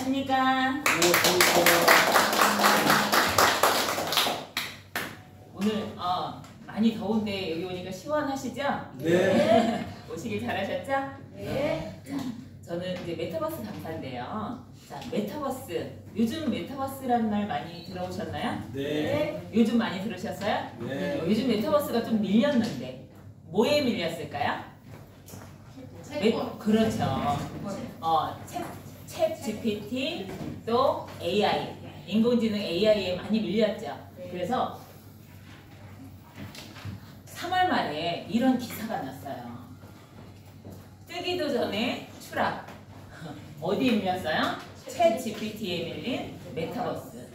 안녕하십니까. 오늘 많이 더운데 여기 오니까 시원하시죠? 네. 오시길 잘하셨죠? 네. 자, 저는 이제 메타버스 강사인데요. 자, 메타버스. 요즘 메타버스라는 말 많이 들어오셨나요? 네. 요즘 많이 들으셨어요? 네. 요즘 메타버스가 좀 밀렸는데 뭐에 밀렸을까요? 그렇죠. 챗 GPT 또 AI, 인공지능 AI에 많이 밀렸죠. 그래서 3월 말에 이런 기사가 났어요. 뜨기도 전에 추락. 어디에 밀렸어요? 챗 GPT에 밀린 메타버스.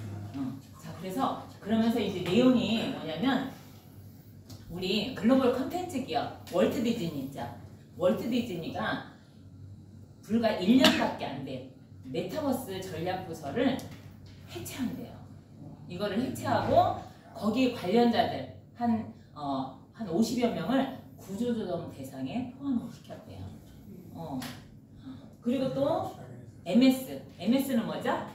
자, 그래서 그러면서 이제 내용이 뭐냐면 우리 글로벌 콘텐츠 기업 월트 디즈니 있죠. 월트 디즈니가 불과 1년밖에 안 된 메타버스 전략 부서를 해체한대요. 이거를 해체하고 거기 관련자들 한 50여 명을 구조조정 대상에 포함을 시켰대요. 그리고 또 MS는 뭐죠?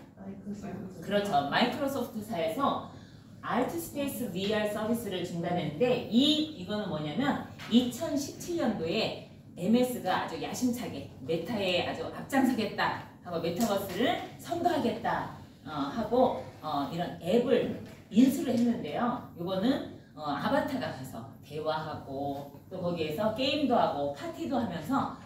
그렇죠. 마이크로소프트사에서 알트스페이스 VR 서비스를 중단했는데 이거는 뭐냐면 2017년도에 MS가 아주 야심차게 메타에 아주 앞장서겠다 하고 메타버스를 선도하겠다 하고 이런 앱을 인수를 했는데요. 이거는 아바타가 가서 대화하고 또 거기에서 게임도 하고 파티도 하면서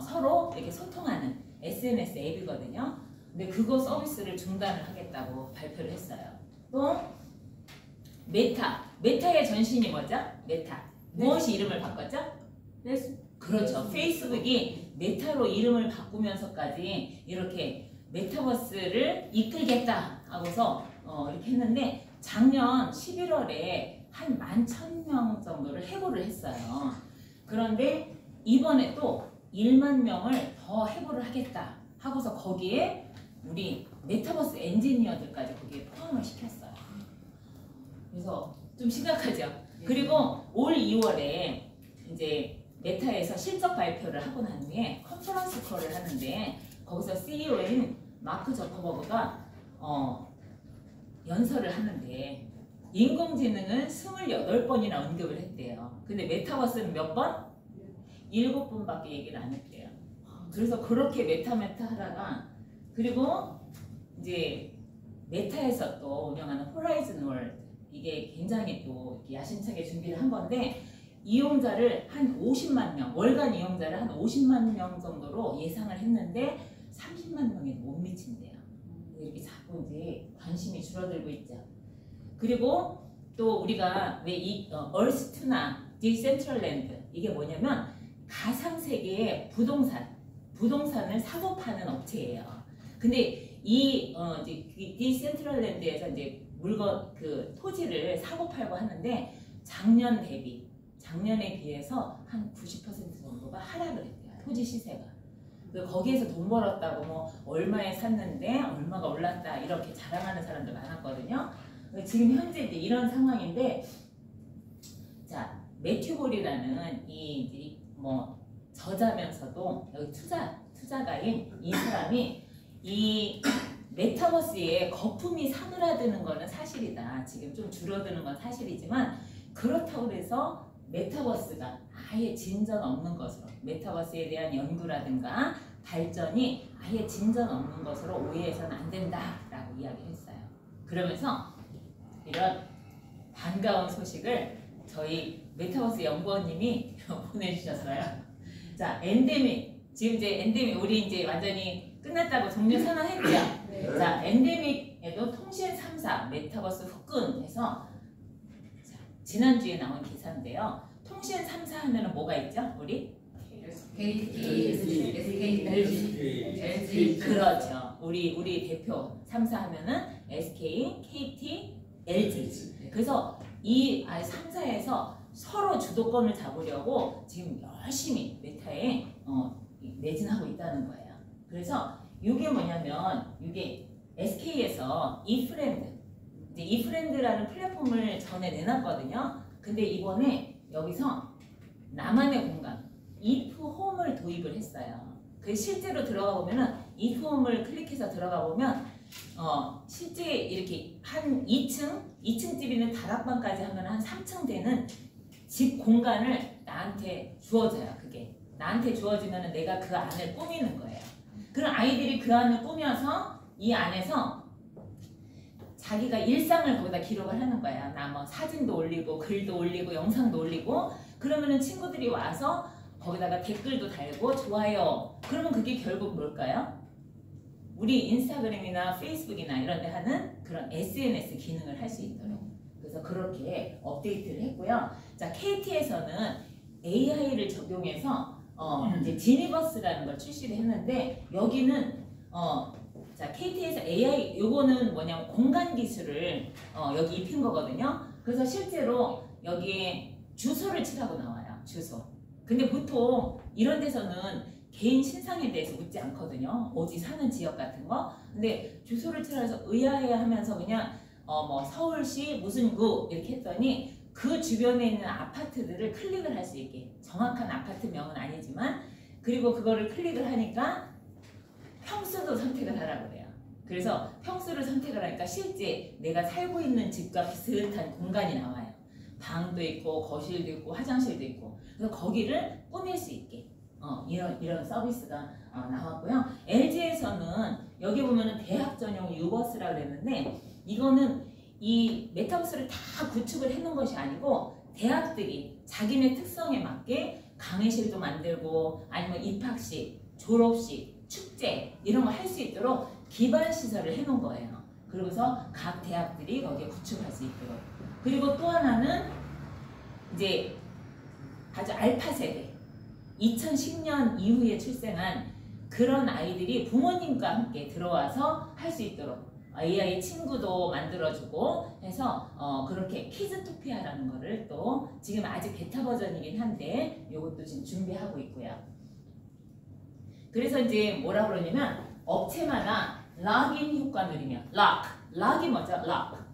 서로 이렇게 소통하는 SNS 앱이거든요. 근데 그거 서비스를 중단을 하겠다고 발표를 했어요. 또 메타의 전신이 뭐죠? 메타. 무엇이 이름을 바꿨죠? 그렇죠. 페이스북이 메타로 이름을 바꾸면서까지 이렇게 메타버스를 이끌겠다 하고서 이렇게 했는데 작년 11월에 한 11,000명 정도를 해고를 했어요. 그런데 이번에 또 1만 명을 더 해고를 하겠다 하고서 거기에 우리 메타버스 엔지니어들까지 거기에 포함을 시켰어요. 그래서 좀 심각하죠. 그리고 올 2월에 이제 메타에서 실적 발표를 하고 난 후에 컨퍼런스 콜을 하는데 거기서 CEO인 마크 저커버그가 연설을 하는데 인공지능은 28번이나 언급을 했대요. 근데 메타버스는 몇 번? 7번밖에 얘기를 안 했대요. 그래서 그렇게 메타 하다가 그리고 이제 메타에서 또 운영하는 호라이즌 월드 이게 굉장히 또 야심차게 준비를 한 건데 이용자를 한 50만 명, 월간 이용자를 한 50만 명 정도로 예상을 했는데 30만 명이 못 미친대요. 이렇게 자꾸 이제 관심이 줄어들고 있죠. 그리고 또 우리가 왜 이 얼스투나 디센트럴랜드 이게 뭐냐면 가상세계의 부동산을 사고 파는 업체예요. 근데 이 디센트럴랜드에서 이제 물건 토지를 사고 팔고 하는데 작년에 비해서 한 90% 정도가 하락을 했대요. 토지 시세가. 거기에서 돈 벌었다고 뭐 얼마에 샀는데 얼마가 올랐다 이렇게 자랑하는 사람들 많았거든요. 지금 현재 이런 상황인데 자 매튜 볼이라는 저자면서도 여기 투자가인 이 사람이 이 메타버스에 거품이 사그라드는 거는 사실이다. 지금 좀 줄어드는 건 사실이지만 그렇다고 해서 메타버스가 아예 진전 없는 것으로 메타버스에 대한 연구라든가 발전이 아예 진전 없는 것으로 오해해서는 안 된다라고 이야기했어요. 그러면서 이런 반가운 소식을 저희 메타버스 연구원님이 보내주셨어요. 자, 엔데믹 지금 이제 엔데믹 우리 이제 완전히 끝났다고 종료 선언했죠. 네. 자, 엔데믹에도 통신 3사 메타버스 후끈해서 지난주에 나온 기사인데요. 통신 3사 하면은 뭐가 있죠? 우리? SK, LG. 그렇죠. 우리 대표 3사 하면은 SK, KT, LG. 그래서 이 3사에서 서로 주도권을 잡으려고 지금 열심히 메타에 매진하고 있다는 거예요. 그래서 이게 뭐냐면 이게 SK에서 이프렌드라는 플랫폼을 전에 내놨거든요. 근데 이번에 여기서 나만의 공간, 이프홈을 도입을 했어요. 그 실제로 들어가 보면은 이 폼을 클릭해서 들어가 보면 실제 이렇게 한 2층 집 있는 다락방까지 하면 한 3층 되는 집 공간을 나한테 주어져요. 그게 나한테 주어지면 내가 그 안을 꾸미는 거예요. 그럼 아이들이 그 안을 꾸며서 이 안에서 자기가 일상을 거기다 기록을 하는 거야. 나 뭐 사진도 올리고 글도 올리고 영상도 올리고 그러면은 친구들이 와서 거기다가 댓글도 달고 좋아요. 그러면 그게 결국 뭘까요? 우리 인스타그램이나 페이스북이나 이런 데 하는 그런 SNS 기능을 할 수 있도록. 그래서 그렇게 업데이트를 했고요. 자, KT에서는 AI를 적용해서 이제 지니버스라는 걸 출시를 했는데 여기는 자, KT에서 AI 요거는 뭐냐면 공간 기술을 여기 입힌 거거든요. 그래서 실제로 여기에 주소를 치라고 나와요. 주소. 근데 보통 이런 데서는 개인 신상에 대해서 묻지 않거든요. 어디 사는 지역 같은 거. 근데 주소를 치라서 의아해하면서 그냥 뭐 서울시 무슨 구 이렇게 했더니 그 주변에 있는 아파트들을 클릭을 할 수 있게, 정확한 아파트명은 아니지만, 그리고 그거를 클릭을 하니까 평수도 선택을 하라고 그래요. 그래서 평수를 선택을 하니까 실제 내가 살고 있는 집과 비슷한 공간이 나와요. 방도 있고 거실도 있고 화장실도 있고. 그래서 거기를 꾸밀 수 있게 이런 서비스가 나왔고요. LG에서는 여기 보면은 대학 전용 유버스라고 그랬는데, 이거는 이 메타버스를 다 구축을 해놓은 것이 아니고 대학들이 자기네 특성에 맞게 강의실도 만들고 아니면 입학식, 졸업식, 축제 이런 거 할 수 있도록 기반 시설을 해놓은 거예요. 그러고서 각 대학들이 거기에 구축할 수 있도록. 그리고 또 하나는 이제 아주 알파 세대, 2010년 이후에 출생한 그런 아이들이 부모님과 함께 들어와서 할 수 있도록 AI 친구도 만들어주고 해서 그렇게 키즈토피아라는 거를 또 지금 아직 베타 버전이긴 한데 이것도 지금 준비하고 있고요. 그래서 이제 뭐라 그러냐면 업체마다 락인 효과 누리면 락이 뭐죠? 락.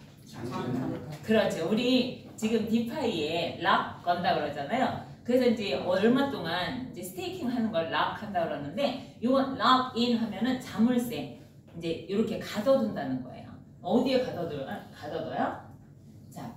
그렇죠. 우리 지금 디파이에 락 건다 그러잖아요. 그래서 이제 얼마 동안 이제 스테이킹 하는 걸 락 한다 그러는데, 이건 락인 하면은 자물쇠 이제 이렇게 가둬둔다는 거예요. 어디에 가둬둬요? 자,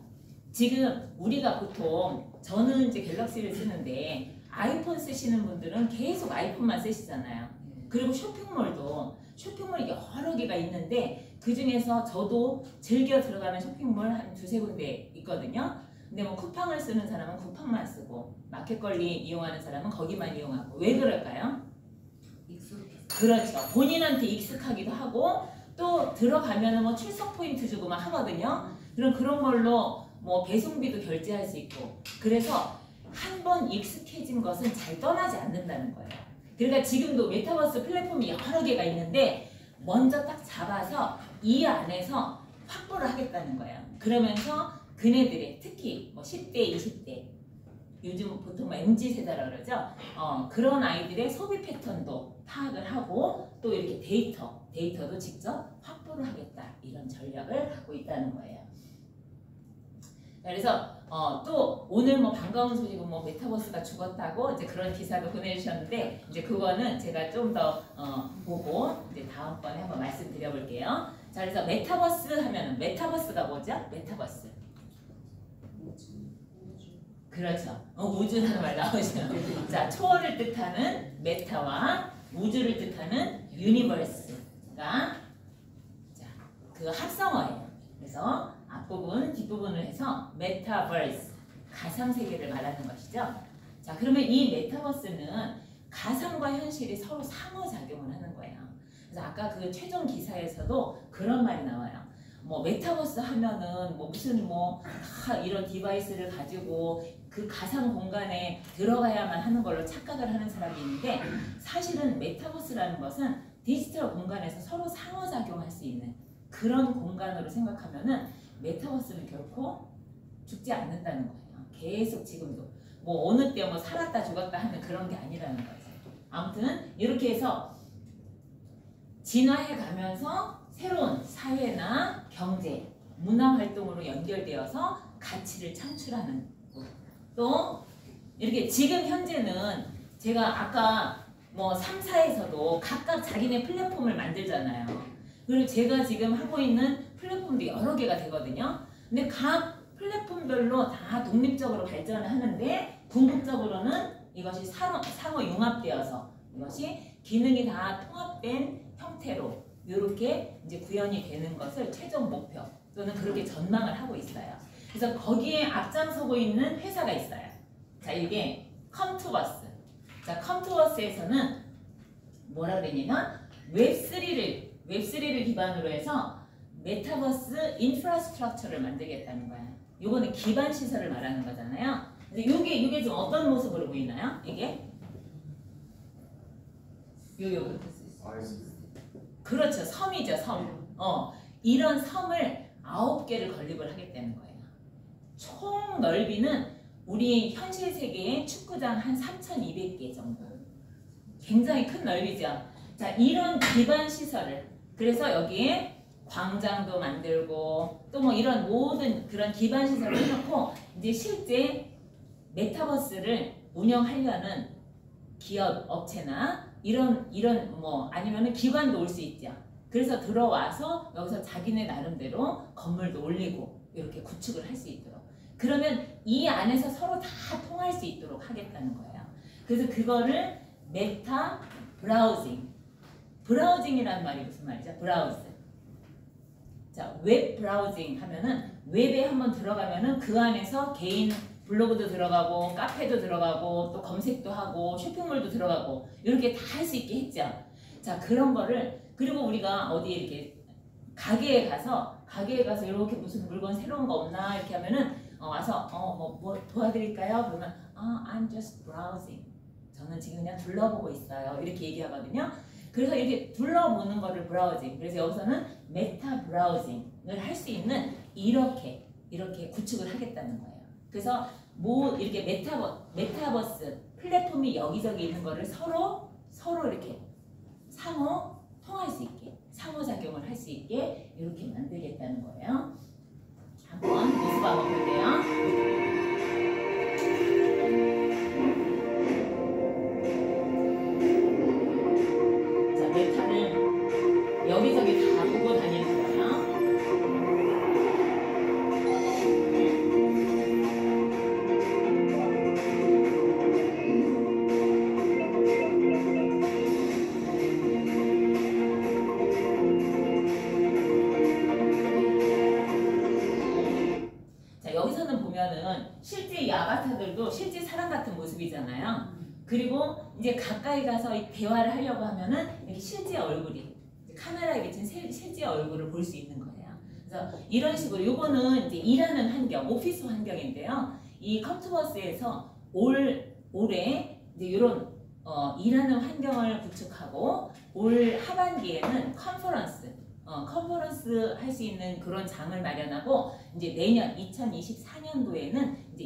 지금 우리가 보통 저는 이제 갤럭시를 쓰는데 아이폰 쓰시는 분들은 계속 아이폰만 쓰시잖아요. 그리고 쇼핑몰이 여러 개가 있는데 그 중에서 저도 즐겨 들어가는 쇼핑몰 한 두세 군데 있거든요. 근데 뭐 쿠팡을 쓰는 사람은 쿠팡만 쓰고 마켓컬리 이용하는 사람은 거기만 이용하고. 왜 그럴까요? 그렇죠. 본인한테 익숙하기도 하고 또 들어가면은 뭐 출석 포인트 주고 막 하거든요. 그런 걸로 뭐 배송비도 결제할 수 있고. 그래서 한 번 익숙해진 것은 잘 떠나지 않는다는 거예요. 그러니까 지금도 메타버스 플랫폼이 여러 개가 있는데 먼저 딱 잡아서 이 안에서 확보를 하겠다는 거예요. 그러면서 그네들의 특히 뭐 10대, 20대 요즘 보통 MZ세대라고 그러죠. 그런 아이들의 소비 패턴도 파악을 하고 또 이렇게 데이터도 직접 확보를 하겠다. 이런 전략을 하고 있다는 거예요. 그래서 또 오늘 뭐 반가운 소식은 뭐 메타버스가 죽었다고 이제 그런 기사도 보내주셨는데, 이제 그거는 제가 좀 더 보고 이제 다음번에 한번 말씀드려볼게요. 자, 그래서 메타버스 하면은 메타버스가 뭐죠? 메타버스. 그렇죠. 우주라는 말 나오죠. 자, 초월을 뜻하는 메타와 우주를 뜻하는 유니버스가 자, 그 합성어예요. 그래서 앞부분, 뒷부분을 해서 메타버스, 가상세계를 말하는 것이죠. 자, 그러면 이 메타버스는 가상과 현실이 서로 상호작용을 하는 거예요. 그래서 아까 그 최종 기사에서도 그런 말이 나와요. 뭐 메타버스 하면은 뭐 무슨 뭐 다 이런 디바이스를 가지고 그 가상 공간에 들어가야만 하는 걸로 착각을 하는 사람이 있는데, 사실은 메타버스라는 것은 디지털 공간에서 서로 상호작용할 수 있는 그런 공간으로 생각하면은 메타버스는 결코 죽지 않는다는 거예요. 계속 지금도 뭐 어느 때 뭐 살았다 죽었다 하는 그런 게 아니라는 거죠. 아무튼 이렇게 해서 진화해 가면서 새로운 사회나 경제, 문화 활동으로 연결되어서 가치를 창출하는 또 이렇게 지금 현재는 제가 아까 뭐 3사에서도 각각 자기네 플랫폼을 만들잖아요. 그리고 제가 지금 하고 있는 플랫폼도 여러 개가 되거든요. 근데 각 플랫폼별로 다 독립적으로 발전을 하는데 궁극적으로는 이것이 상호 융합되어서 이것이 기능이 다 통합된 형태로 이렇게 이제 구현이 되는 것을 최종 목표 또는 그렇게 전망을 하고 있어요. 그래서 거기에 앞장서고 있는 회사가 있어요. 자, 이게 컴투버스. 자, 컴투버스에서는 뭐라 그랬냐면 웹3를 기반으로 해서 메타버스 인프라스트럭처를 만들겠다는 거야. 요거는 기반 시설을 말하는 거잖아요. 근데 이게 좀 어떤 모습으로 보이나요? 이게 요 그렇죠. 섬이죠, 섬. 이런 섬을 9개를 건립을 하겠다는 거예요. 총 넓이는 우리 현실 세계의 축구장 한 3,200개 정도. 굉장히 큰 넓이죠. 자, 이런 기반 시설을 그래서 여기에 광장도 만들고 또 뭐 이런 모든 그런 기반 시설을 해놓고 이제 실제 메타버스를 운영하려는 기업 업체나 이런 뭐 아니면은 기관도 올 수 있죠. 그래서 들어와서 여기서 자기네 나름대로 건물도 올리고 이렇게 구축을 할 수 있도록. 그러면 이 안에서 서로 다 통할 수 있도록 하겠다는 거예요. 그래서 그거를 메타 브라우징이라는 말이 무슨 말이죠? 브라우즈. 자, 웹 브라우징 하면은 웹에 한번 들어가면은 그 안에서 개인 블로그도 들어가고 카페도 들어가고 또 검색도 하고 쇼핑몰도 들어가고 이렇게 다 할 수 있게 했죠. 자, 그런 거를 그리고 우리가 어디 이렇게 가게에 가서 이렇게 무슨 물건 새로운 거 없나 이렇게 하면은 와서 뭐 도와드릴까요? 그러면 I'm just browsing. 저는 지금 그냥 둘러보고 있어요. 이렇게 얘기하거든요. 그래서 이렇게 둘러보는 거를 브라우징. 그래서 여기서는 메타 브라우징을 할 수 있는 이렇게 구축을 하겠다는 거예요. 그래서 뭐 이렇게 메타버스 플랫폼이 여기저기 있는 거를 서로 이렇게 상호 통할 수 있게 상호작용을 할 수 있게 이렇게 만들겠다는 거예요. 한번 모습 한번 볼게요. 자, 메타를 여기저기 다 보고 다니는 거예요. 여기서는 보면은 실제 이 아바타들도 실제 사람 같은 모습이잖아요. 그리고 이제 가까이 가서 이 대화를 하려고 하면은 이렇게 실제 얼굴이 카메라에 비친 실제 얼굴을 볼 수 있는 거예요. 그래서 이런 식으로 요거는 이제 일하는 환경, 오피스 환경인데요. 이 컴투버스에서 올해 이제 이런 일하는 환경을 구축하고 올 하반기에는 컨퍼런스 할 수 있는 그런 장을 마련하고 이제 내년 2024년도에는 이제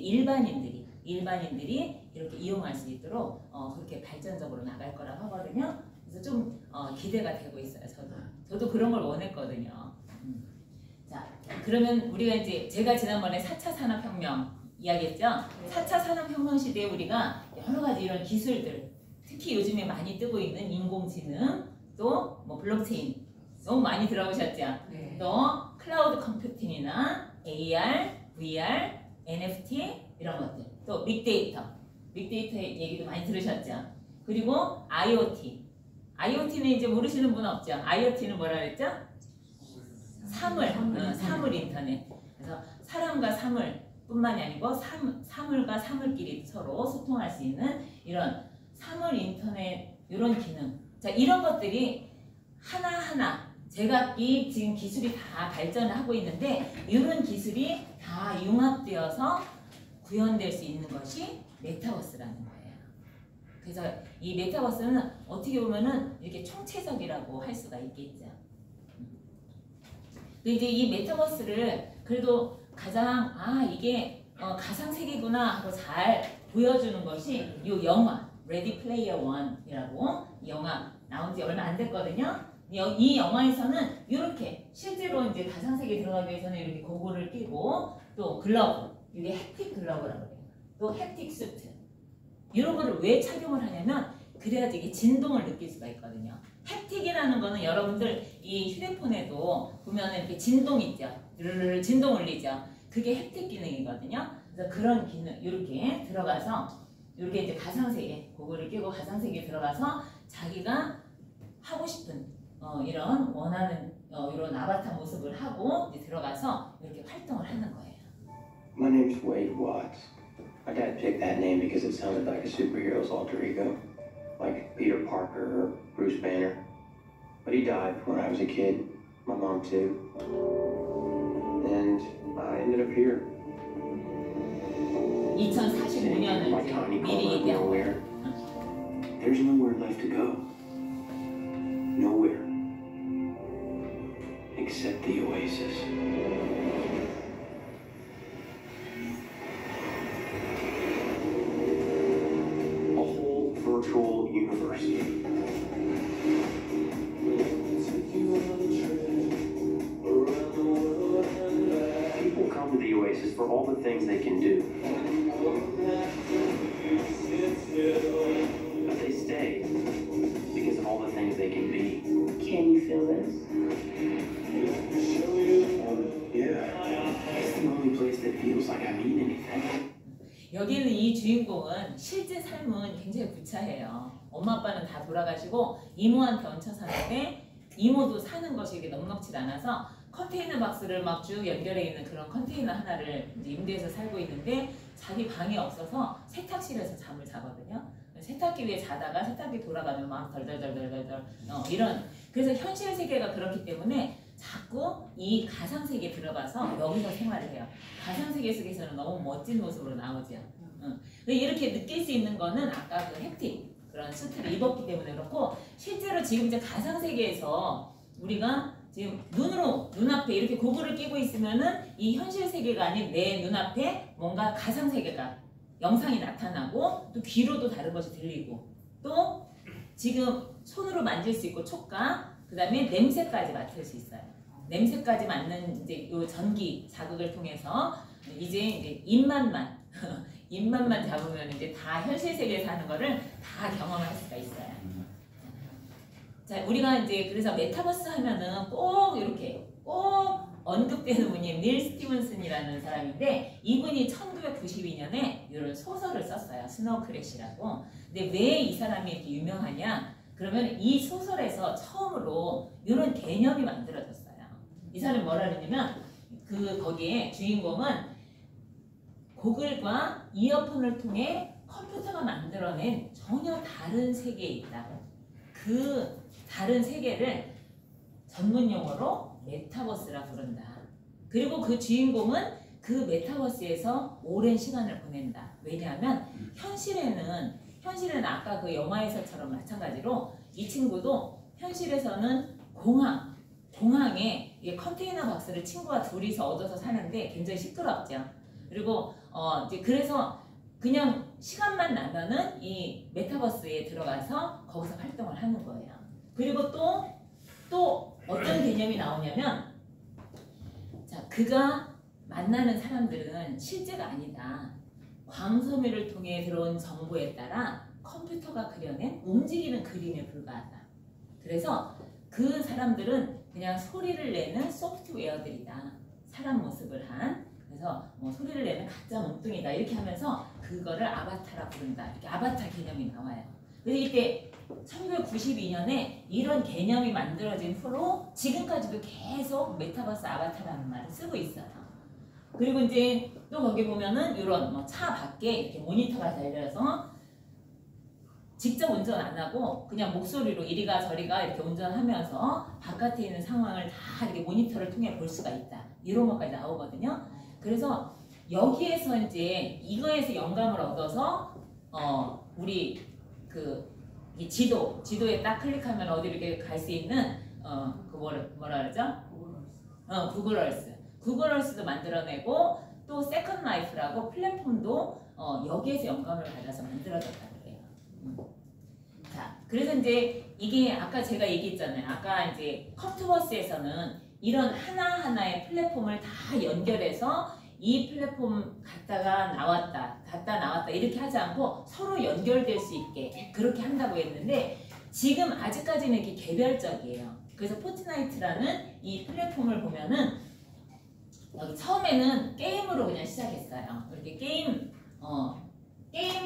일반인들이 이렇게 이용할 수 있도록 그렇게 발전적으로 나갈 거라고 하거든요. 그래서 좀 기대가 되고 있어요. 저도 그런 걸 원했거든요. 자, 그러면 우리가 이제 제가 지난번에 4차 산업혁명 이야기했죠. 4차 산업혁명 시대에 우리가 여러 가지 이런 기술들, 특히 요즘에 많이 뜨고 있는 인공지능, 또 뭐 블록체인 너무 많이 들어보셨죠? 네. 또 클라우드 컴퓨팅이나 AR, VR, NFT 이런 것들, 또 빅데이터 얘기도 많이 들으셨죠? 그리고 IoT는 이제 모르시는 분 없죠? IoT는 뭐라 그랬죠? 사물 인터넷. 그래서 사람과 사물뿐만이 아니고 사물과 사물끼리 서로 소통할 수 있는 이런 사물 인터넷 이런 기능. 자, 이런 것들이 하나하나 제각기 지금 기술이 다 발전을 하고 있는데 이런 기술이 다 융합되어서 구현될 수 있는 것이 메타버스라는 거예요. 그래서 이 메타버스는 어떻게 보면은 이렇게 총체적이라고 할 수가 있겠죠. 근데 이제 이 메타버스를 그래도 가장 이게 가상 세계구나 하고 잘 보여주는 것이 이 영화 레디 플레이어 원이라고 영화 나온 지 얼마 안 됐거든요. 이 영화에서는 이렇게 실제로 이제 가상세계에 들어가기 위해서는 이렇게 고글을 끼고 또 글러브, 이게 햅틱 글러브라고 해요. 또 햅틱 수트. 이런 거를 왜 착용을 하냐면 그 그래야지 이게 진동을 느낄 수가 있거든요. 햅틱이라는 거는 여러분들 이 휴대폰에도 보면 이렇게 진동 있죠. 르르르 진동 울리죠. 그게 햅틱 기능이거든요. 그래서 그런 기능 이렇게 들어가서 이렇게 이제 가상세계 고글을 끼고 가상세계에 들어가서 자기가 하고 싶은 이런 원하는 이런 아바타 모습을 하고 이제 들어가서 이렇게 활동을 하는 거예요. My name's Wade Watts. My dad picked that name because it sounded like a superhero's alter ego, like Peter Parker or Bruce Banner. But he died when I was a kid, my mom too. And I ended up here. 2045년을 My 이제 tiny 미리 corner of 얘기하고 nowhere. There's nowhere left to go. Nowhere. Except the oasis. A whole virtual universe. People come to the oasis for all the things they can do. But they stay because of all the things they can be. Can you feel this? Yeah. It's the only place that feels like I mean anything. 여기는 이 주인공은 실제 삶은 굉장히 구차해요. 엄마 아빠는 다 돌아가시고 이모한테 얹혀 사는데 이모도 사는 것이 이게 넉넉지 않아서 컨테이너 박스를 막 쭉 연결해 있는 그런 컨테이너 하나를 이제 임대해서 살고 있는데 자기 방이 없어서 세탁실에서 잠을 자거든요. 세탁기 위에 자다가 세탁기 돌아가면 막 덜덜덜덜덜 이런 그래서 현실 세계가 그렇기 때문에 자꾸 이 가상 세계에 들어가서 여기서 생활을 해요. 가상 세계 속에서는 너무 멋진 모습으로 나오죠. 이렇게 느낄 수 있는 거는 아까 그 햅틱 그런 수트를 입었기 때문에 그렇고 실제로 지금 이제 가상 세계에서 우리가 지금 눈앞에 이렇게 고글을 끼고 있으면은 이 현실 세계가 아닌 내 눈앞에 뭔가 가상 세계가 영상이 나타나고 또 귀로도 다른 것이 들리고 또 지금 손으로 만질 수 있고 촉감 그 다음에 냄새까지 맡을 수 있어요. 냄새까지 맡는 이제 요 전기 자극을 통해서 이제 입맛만 입맛만 잡으면 이제 다 현실 세계에서 하는 거를 다 경험할 수가 있어요. 자, 우리가 이제 그래서 메타버스 하면은 꼭 이렇게 꼭 언급되는 분이 닐 스티븐슨이라는 사람인데 이분이 1992년에 이런 소설을 썼어요. 스노우 크래시라고. 근데 왜 이 사람이 이렇게 유명하냐? 그러면 이 소설에서 처음으로 이런 개념이 만들어졌어요. 이 사람이 뭐라 그러냐면 거기에 주인공은 고글과 이어폰을 통해 컴퓨터가 만들어낸 전혀 다른 세계에 있다. 그 다른 세계를 전문 용어로 메타버스라 부른다. 그리고 그 주인공은 그 메타버스에서 오랜 시간을 보낸다. 왜냐하면 현실에는 아까 그 영화에서처럼 마찬가지로 이 친구도 현실에서는 공항에 컨테이너 박스를 친구와 둘이서 얻어서 사는데 굉장히 시끄럽죠. 그리고 이제 그래서 그냥 시간만 나면은 이 메타버스에 들어가서 거기서 활동을 하는 거예요. 그리고 또 어떤 개념이 나오냐면 자, 그가 만나는 사람들은 실제가 아니다. 광섬유를 통해 들어온 정보에 따라 컴퓨터가 그려낸 움직이는 그림에 불과하다. 그래서 그 사람들은 그냥 소리를 내는 소프트웨어들이다. 사람 모습을 한. 그래서 소리를 내는 가짜 몸뚱이다. 이렇게 하면서 그거를 아바타라 부른다. 이렇게 아바타 개념이 나와요. 그래서 이때 1992년에 이런 개념이 만들어진 후로 지금까지도 계속 메타버스 아바타라는 말을 쓰고 있어요. 그리고 이제 또 거기 보면은 이런 차 밖에 이렇게 모니터가 달려서 직접 운전 안 하고 그냥 목소리로 이리가 저리가 이렇게 운전하면서 바깥에 있는 상황을 다 이렇게 모니터를 통해 볼 수가 있다. 이런 것까지 나오거든요. 그래서 여기에서 이제 이거에서 영감을 얻어서 우리 이 지도에 딱 클릭하면 어디 이렇게 갈 수 있는 뭐라 그러죠? 구글 얼스도 만들어내고 또 세컨드 라이프라고 플랫폼도 여기에서 영감을 받아서 만들어졌다 그래요. 자, 그래서 이제 이게 아까 제가 얘기했잖아요. 아까 이제 컴퓨터버스에서는 이런 하나하나의 플랫폼을 다 연결해서 이 플랫폼 갔다가 나왔다, 갔다 나왔다 이렇게 하지 않고 서로 연결될 수 있게 그렇게 한다고 했는데 지금 아직까지는 이게 개별적이에요. 그래서 포트나이트라는 이 플랫폼을 보면은 여기 처음에는 게임으로 그냥 시작했어요. 이렇게 게임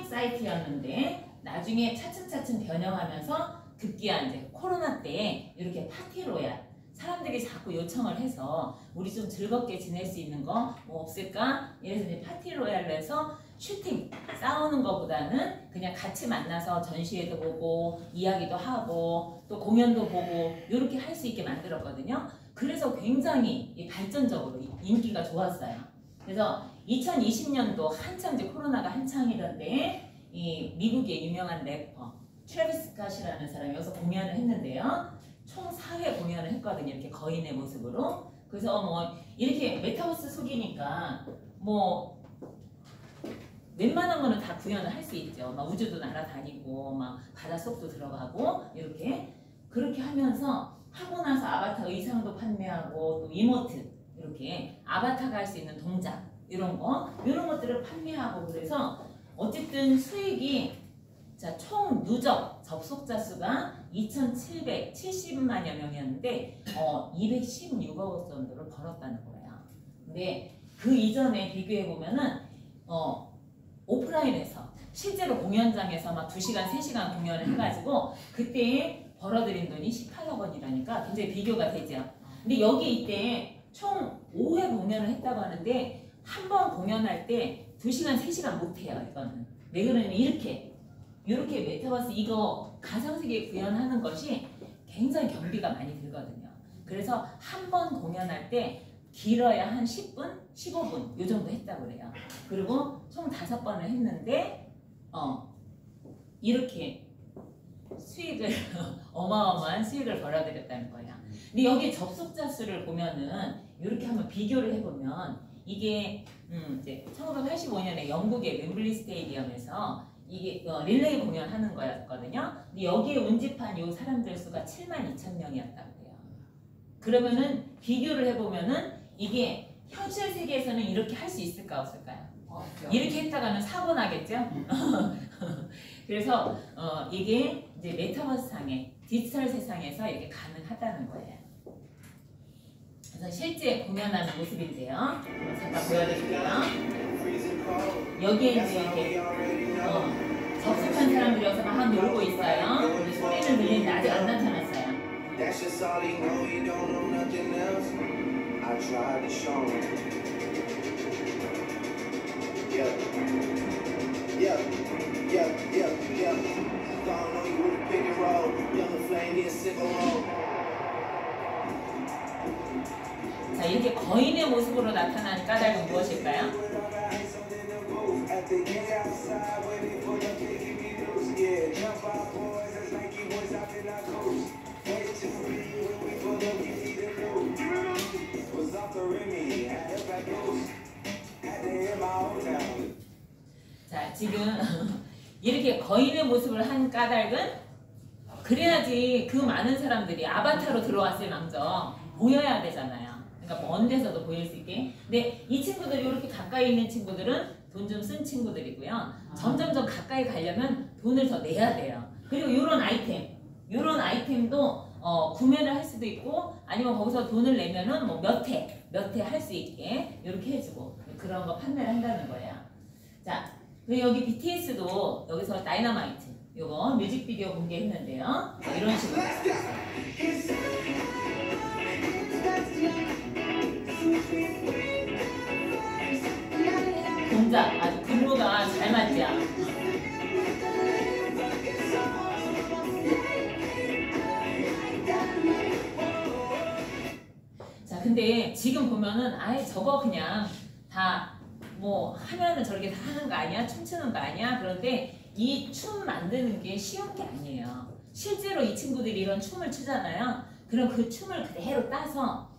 사이트였는데 나중에 차츰차츰 변형하면서 급기야 이제 코로나 때 이렇게 파티 로얄 사람들이 자꾸 요청을 해서 우리 좀 즐겁게 지낼 수 있는 거 뭐 없을까? 이래서 이제 파티 로얄로 해서 슈팅 싸우는 것보다는 그냥 같이 만나서 전시회도 보고 이야기도 하고 또 공연도 보고 이렇게 할 수 있게 만들었거든요. 그래서 굉장히 발전적으로 인기가 좋았어요. 그래서 2020년도 한참 이제 코로나가 한창이던데 이 미국의 유명한 래퍼 트래비스 스캇이라는 사람이 여기서 공연을 했는데요. 총 4회 공연을 했거든요. 이렇게 거인의 모습으로. 그래서 뭐 이렇게 메타버스 속이니까 뭐 웬만한 거는 다 구현을 할 수 있죠. 막 우주도 날아다니고 막 바닷속도 들어가고 이렇게 그렇게 하면서 하고 나서 아바타 의상도 판매하고 또 이모트 이렇게 아바타가 할 수 있는 동작 이런 것들을 판매하고 그래서 어쨌든 수익이 자, 총 누적 접속자 수가 2,770만여 명이었는데 216억 원 정도를 벌었다는 거예요. 근데 그 이전에 비교해 보면은 오프라인에서 실제로 공연장에서 막 2시간, 3시간 공연을 해가지고 그때 벌어들인 돈이 18억 원이라니까 굉장히 비교가 되죠. 근데 여기 이때 총 5회 공연을 했다고 하는데 한 번 공연할 때 2시간, 3시간 못해요. 이거는. 왜 그러냐면 이렇게 메타버스 이거 가상세계 구현하는 것이 굉장히 경비가 많이 들거든요. 그래서 한 번 공연할 때 길어야 한 10분, 15분 요 정도 했다고 그래요. 그리고 총 5번을 했는데 이렇게 수익을 어마어마한 수익을 벌어들였다는 거예요. 근데 여기 접속자 수를 보면은 이렇게 한번 비교를 해보면 이게 이제 1985년에 영국의 웸블리 스테디움에서 이게 릴레이 공연하는 거였거든요. 근데 여기에 운집한 요 사람들 수가 72,000명이었다고 그래요. 그러면은 비교를 해보면은 이게 현실 세계에서는 이렇게 할 수 있을까 없을까요? 이렇게 했다가는 사고 나겠죠? 그래서 이게 이제 메타버스 상의 디지털 세상에서 이게 가능하다는 거예요. 그래서 실제 공연하는 모습인데요. 잠깐 보여드릴게요. 여기에 이제 이렇게 접속한 사람들이 여기서 막 놀고 있어요. 근데 소리는 들리는데 아직 안 나타났어요. 자, 이렇게 거인의 모습으로 나타나는 까닭은 무엇일까요? 자, 지금 이렇게 거인의 모습을 한 까닭은 그래야지 그 많은 사람들이 아바타로 들어왔을 망정 보여야 되잖아요. 그러니까 먼 데서도 보일 수 있게. 근데 이 친구들이 이렇게 가까이 있는 친구들은 돈 좀 쓴 친구들이고요. 점점점 가까이 가려면 돈을 더 내야 돼요. 그리고 이런 아이템도 구매를 할 수도 있고 아니면 거기서 돈을 내면은 뭐 몇 회 할 수 있게 이렇게 해주고 그런 거 판매를 한다는 거예요. 자, 그리고 여기 BTS도 여기서 다이너마이트 요거 뮤직비디오 공개했는데요. 이런 식으로 동작 아주 근무가 잘 맞죠. 자, 근데 지금 보면은 아예 저거 그냥 다 뭐 하면은 저렇게 다 하는 거 아니야? 춤추는 거 아니야? 그런데 이 춤 만드는 게 쉬운 게 아니에요. 실제로 이 친구들이 이런 춤을 추잖아요. 그럼 그 춤을 그대로 따서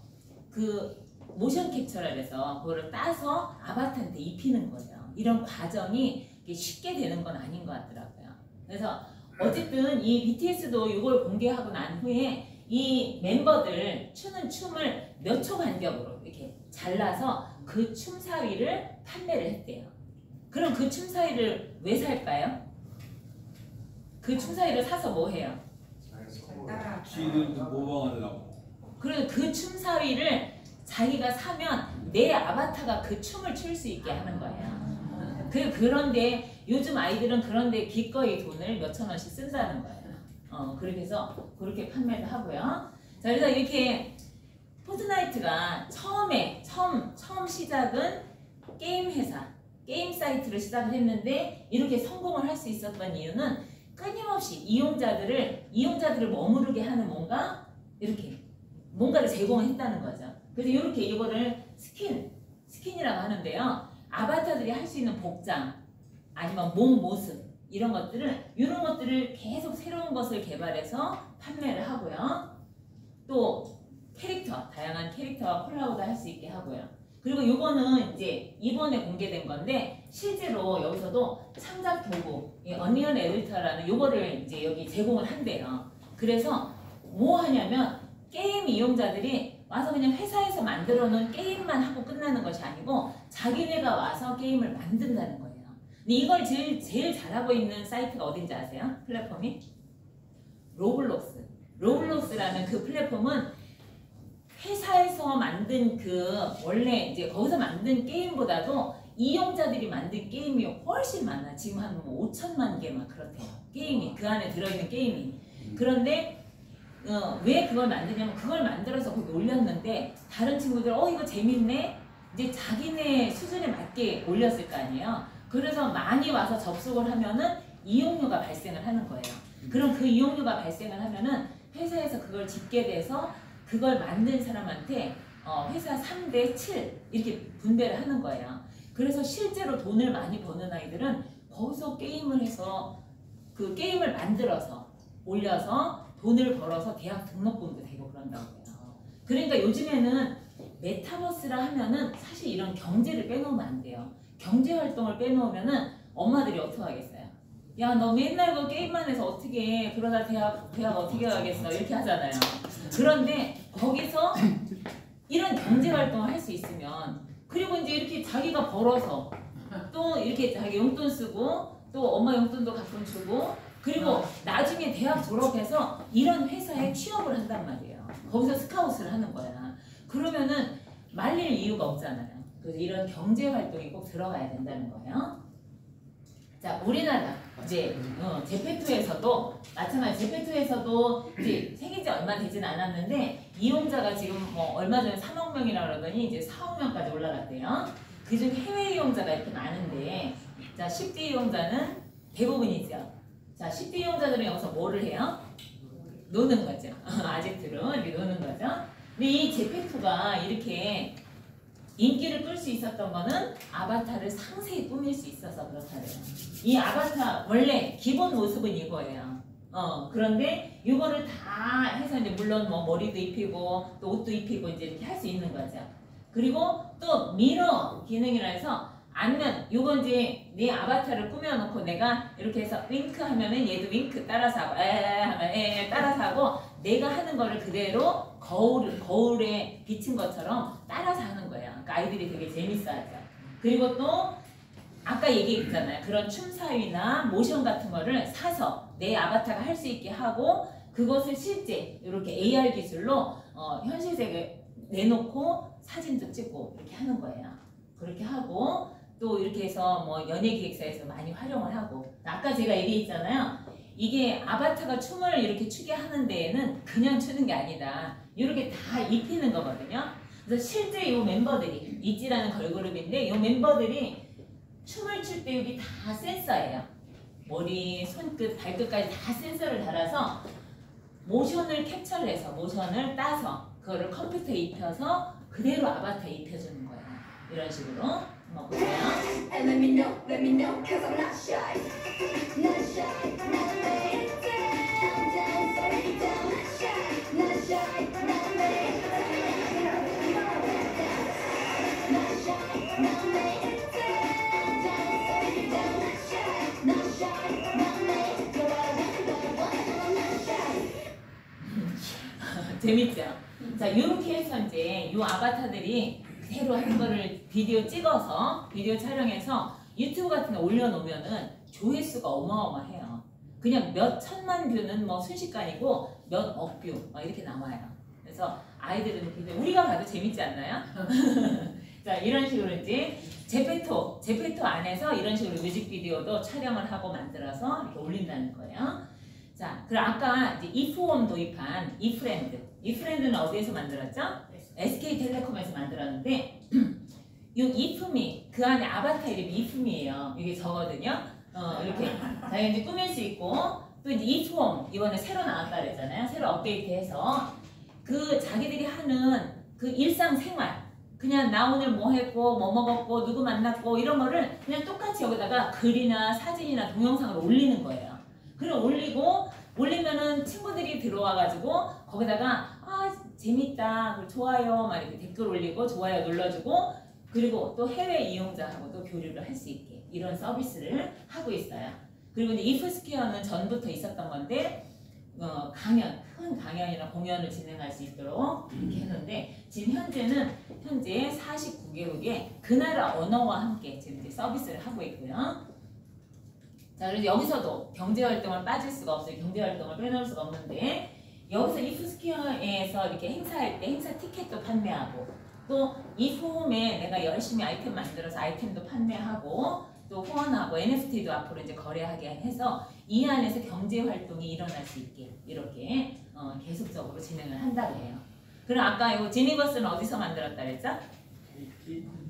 그 모션 캡처를 해서 그거를 따서 아바타한테 입히는 거예요. 이런 과정이 쉽게 되는 건 아닌 것 같더라고요. 그래서 어쨌든 이 BTS도 이걸 공개하고 난 후에 이 멤버들 추는 춤을 몇 초 간격으로 이렇게 잘라서 그 춤사위를 판매를 했대요. 그럼 그 춤사위를 왜 살까요? 그 춤사위를 사서 뭐 해요? 지는 모방하려고. 그래서 그 춤사위를 자기가 사면 내 아바타가 그 춤을 출 수 있게 하는 거예요. 그런데 요즘 아이들은 그런데 기꺼이 돈을 몇천 원씩 쓴다는 거예요. 그렇게 해서 그렇게 판매를 하고요. 자, 그래서 이렇게 포트나이트가 처음 시작은 게임 회사, 게임 사이트로 시작을 했는데 이렇게 성공을 할 수 있었던 이유는 끊임없이 이용자들을 머무르게 하는 뭔가를 제공했다는 거죠. 그래서 이렇게 이거를 스킨이라고 하는데요. 아바타들이 할 수 있는 복장 아니면 몸 모습 이런 것들을 계속 새로운 것을 개발해서 판매를 하고요. 또 다양한 캐릭터와 콜라보도 할 수 있게 하고요. 그리고 요거는 이제 이번에 공개된 건데 실제로 여기서도 창작 도구, 언리얼 에디터라는 요거를 이제 여기 제공을 한대요. 그래서 뭐 하냐면 게임 이용자들이 와서 그냥 회사에서 만들어 놓은 게임만 하고 끝나는 것이 아니고 자기네가 와서 게임을 만든다는 거예요. 근데 이걸 제일 잘하고 있는 사이트가 어딘지 아세요? 플랫폼이? 로블록스라는 그 플랫폼은 회사에서 만든 원래 이제 거기서 만든 게임보다도 이용자들이 만든 게임이 훨씬 많아. 지금 한 5천만 개 막 그렇대요. 게임이 그 안에 들어있는 게임이. 그런데 왜 그걸 만드냐면 그걸 만들어서 거기 올렸는데 다른 친구들 이거 재밌네. 이제 자기네 수준에 맞게 올렸을 거 아니에요. 그래서 많이 와서 접속을 하면은 이용료가 발생을 하는 거예요. 그럼 그 이용료가 발생을 하면은 회사에서 그걸 집게 돼서 그걸 만든 사람한테 회사 3대 7 이렇게 분배를 하는 거예요. 그래서 실제로 돈을 많이 버는 아이들은 거기서 게임을 해서 그 게임을 만들어서 올려서 돈을 벌어서 대학 등록금도 되고 그런다고 해요. 그러니까 요즘에는 메타버스라 하면은 사실 이런 경제를 빼놓으면 안 돼요. 경제 활동을 빼놓으면은 엄마들이 어떻게 하겠어요? 야, 너 맨날 그 게임만 해서 어떻게 해? 그러다 대학 어떻게 가겠어? 이렇게 하잖아요. 그런데 거기서 이런 경제 활동을 할 수 있으면 그리고 이제 이렇게 자기가 벌어서 또 이렇게 자기 용돈 쓰고 또 엄마 용돈도 가끔 주고 그리고 나중에 대학 졸업해서 이런 회사에 취업을 한단 말이에요. 거기서 스카웃을 하는 거야. 그러면은 말릴 이유가 없잖아요. 그래서 이런 경제 활동이 꼭 들어가야 된다는 거예요. 자, 우리나라 이제 제페토에서도 마찬가지. 제페토에서도 이제 생긴 지 얼마 되진 않았는데 이용자가 지금 얼마 전에 3억 명이라 그러더니 이제 4억 명까지 올라갔대요. 그중 해외 이용자가 이렇게 많은데 자, 10대 이용자는 대부분이죠. 자, 10대 이용자들은 여기서 뭐를 해요? 노는 거죠. 아재들은 이렇게 노는 거죠. 근데 이 제페토가 이렇게 인기를 끌 수 있었던 거는 아바타를 상세히 꾸밀 수 있어서 그렇다래요. 이 아바타 원래 기본 모습은 이거예요. 그런데 이거를 다 해서 이제 물론 뭐 머리도 입히고 또 옷도 입히고 이제 이렇게 할 수 있는 거죠. 그리고 또 미러 기능이라 해서 아니면 요건 이제 내 아바타를 꾸며놓고 내가 이렇게 해서 윙크 하면은 얘도 윙크 따라서 하고 하면 따라서 하고 내가 하는 거를 그대로 거울에 비친 것처럼 따라서 하는 거예요. 그러니까 아이들이 되게 재밌어하죠. 그리고 또 아까 얘기했잖아요. 그런 춤사위나 모션 같은 거를 사서 내 아바타가 할 수 있게 하고 그것을 실제 이렇게 AR 기술로 현실 세계에 내놓고 사진도 찍고 이렇게 하는 거예요. 그렇게 하고 또 이렇게 해서 뭐 연예기획사에서 많이 활용을 하고 아까 제가 얘기했잖아요. 이게 아바타가 춤을 이렇게 추게 하는 데에는 그냥 추는 게 아니다. 이렇게 다 입히는 거거든요. 그래서 실제 이 멤버들이 있지라는 걸그룹인데 이 멤버들이 춤을 출 때 여기 다 센서예요. 머리, 손끝, 발끝까지 다 센서를 달아서 모션을 캡처를 해서 모션을 따서 그거를 컴퓨터에 입혀서 그대로 아바타에 입혀주는 거예요. 이런 식으로 한번 보세요. And let me know, cause I'm not shy. Not shy, not me. Down, sorry, down, not shy. Not shy, not me. Not shy, not me. Down, sorry, down, not shy. Not shy, not me. You're all I want, I'm not shy. 재밌죠? 자, 이렇게 해서 이제 이 아바타들이 그대로 한 거를 비디오 찍어서 비디오 촬영해서 유튜브 같은 데 올려놓으면은 조회수가 어마어마해요. 그냥 몇 천만 뷰는 뭐 순식간이고 몇 억 뷰 막 이렇게 나와요. 그래서 아이들은 굉장히 우리가 봐도 재밌지 않나요? 자, 이런 식으로 이제 제페토 안에서 이런 식으로 뮤직비디오도 촬영을 하고 만들어서 이렇게 올린다는 거예요. 자, 그럼 아까 이제 이프홈 도입한 이프렌드는 어디에서 만들었죠? SK텔레콤에서 만들었는데 이 이프미 그 안에 아바타 이름이 이프미예요. 이게 저거든요. 이렇게 자기가 꾸밀 수 있고 또 이제 이프홈 이번에 새로 나왔다 그랬잖아요. 새로 업데이트해서 그 자기들이 하는 그 일상생활 그냥 나 오늘 뭐 했고 뭐 먹었고 누구 만났고 이런 거를 그냥 똑같이 여기다가 글이나 사진이나 동영상을 올리는 거예요. 그리고 올리면은 친구들이 들어와가지고 거기다가 아 재밌다 그리고 좋아요 막 이렇게 댓글 올리고 좋아요 눌러주고 그리고 또 해외 이용자하고도 교류를 할 수 있게 이런 서비스를 하고 있어요. 그리고 이제 이프스퀘어는 전부터 있었던 건데 큰 강연이나 공연을 진행할 수 있도록 이렇게 했는데 지금 현재 49개국의 그 나라 언어와 함께 지금 이제 서비스를 하고 있고요. 자, 그래서 여기서도 경제활동을 빠질 수가 없어요. 경제활동을 빼놓을 수가 없는데 여기서 이프스퀘어에서 이렇게 행사할 때 행사 티켓도 판매하고 또 이프홈에 내가 열심히 아이템 만들어서 아이템도 판매하고 또 후원하고 NFT도 앞으로 이제 거래하게 해서 이 안에서 경제활동이 일어날 수 있게 이렇게 계속적으로 진행을 한다고 해요. 그럼 아까 이 지니버스는 어디서 만들었다 그랬죠?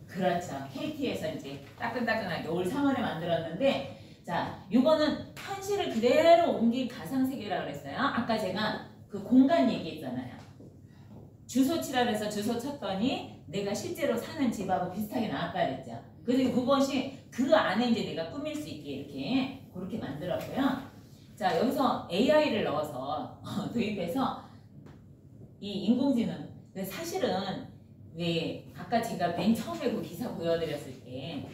그렇죠. KT에서 이제 따끈따끈하게 올 3월에 만들었는데 자, 요거는 현실을 그대로 옮긴 가상세계라고 그랬어요. 아까 제가 그 공간 얘기했잖아요. 주소 치라 그래서 주소 쳤더니 내가 실제로 사는 집하고 비슷하게 나왔다 그랬죠. 그래서 그것이 그 안에 이제 내가 꾸밀 수 있게 이렇게 그렇게 만들었고요. 자, 여기서 AI를 넣어서 도입해서 이 인공지능 사실은 왜 아까 제가 맨 처음에 그 기사 보여드렸을 때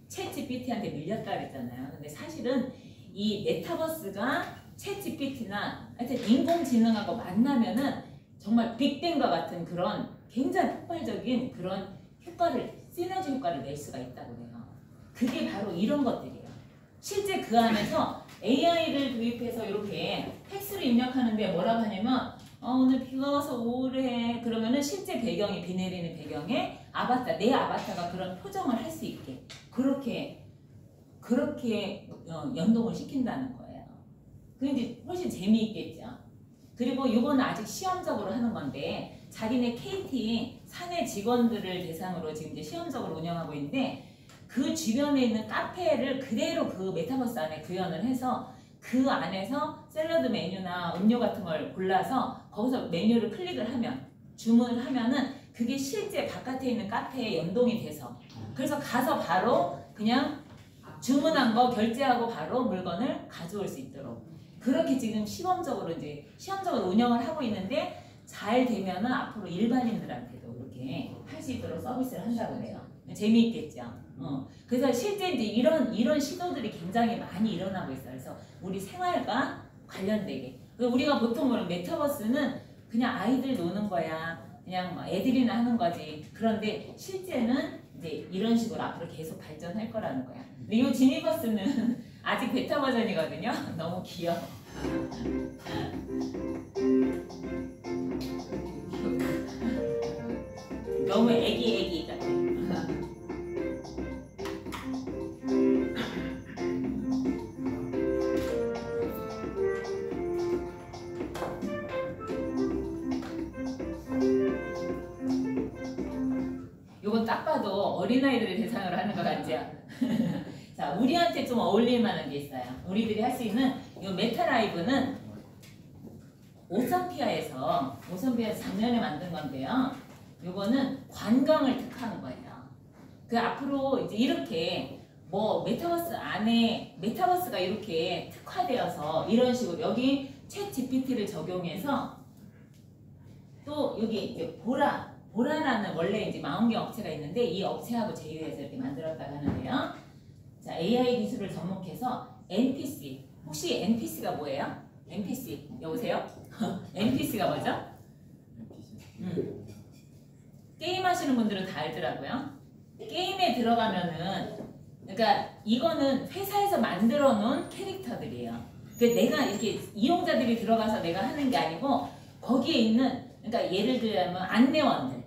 챗GPT한테 밀렸다 그랬잖아요. 근데 사실은 이 메타버스가 챗GPT나 하여튼 인공지능하고 만나면은 정말 빅뱅과 같은 그런 굉장히 폭발적인 그런 시너지 효과를 낼 수가 있다고 해요. 그게 바로 이런 것들이에요. 실제 그 안에서 AI를 도입해서 이렇게 텍스트를 입력하는데 뭐라고 하냐면 오늘 비가 와서 우울해 그러면은 실제 배경이 비 내리는 배경에 내 아바타가 그런 표정을 할 수 있게 그렇게 연동을 시킨다는 거예요. 그게 이제 훨씬 재미있겠죠. 그리고 이거는 아직 시험적으로 하는 건데 자기네 KT 사내 직원들을 대상으로 지금 이제 시험적으로 운영하고 있는데 그 주변에 있는 카페를 그대로 그 메타버스 안에 구현을 해서 그 안에서 샐러드 메뉴나 음료 같은 걸 골라서 거기서 메뉴를 클릭을 하면 주문을 하면은 그게 실제 바깥에 있는 카페에 연동이 돼서 그래서 가서 바로 그냥 주문한 거 결제하고 바로 물건을 가져올 수 있도록 그렇게 지금 시범적으로 운영을 하고 있는데 잘 되면은 앞으로 일반인들한테도 이렇게 할 수 있도록 서비스를 한다고 해요. 재미있겠죠. 그래서 실제 이제 이런 시도들이 굉장히 많이 일어나고 있어요. 그래서 우리 생활과 관련되게 우리가 보통 보는 메타버스는 그냥 아이들 노는 거야. 그냥 뭐 애들이나 하는 거지. 그런데 실제는 이제 이런 식으로 앞으로 계속 발전할 거라는 거야. 근데 이 지니버스는 아직 베타 버전이거든요. 너무 귀여워. 너무 애기 같아. 요건 딱 봐도 어린아이들을 대상으로 하는 것 같죠? 자, 우리한테 좀 어울릴 만한 게 있어요. 우리들이 할 수 있는 이 메타라이브는 오선피아에서 작년에 만든 건데요. 요거는 관광을 특화하는 거예요. 그 앞으로 이제 이렇게 뭐 메타버스가 이렇게 특화되어서 이런 식으로 여기 챗 GPT를 적용해서 또 여기 이제 보라라는 원래 이제 망원경 업체가 있는데 이 업체하고 제휴해서 이렇게 만들었다고 하는데요. 자, AI 기술을 접목해서 NPC 혹시 NPC가 뭐예요? NPC 여보세요? NPC가 뭐죠? 게임 하시는 분들은 다 알더라고요. 게임에 들어가면은 그러니까 이거는 회사에서 만들어 놓은 캐릭터들이에요. 내가 이렇게 이용자들이 들어가서 내가 하는 게 아니고 거기에 있는 그러니까 예를 들면 안내원들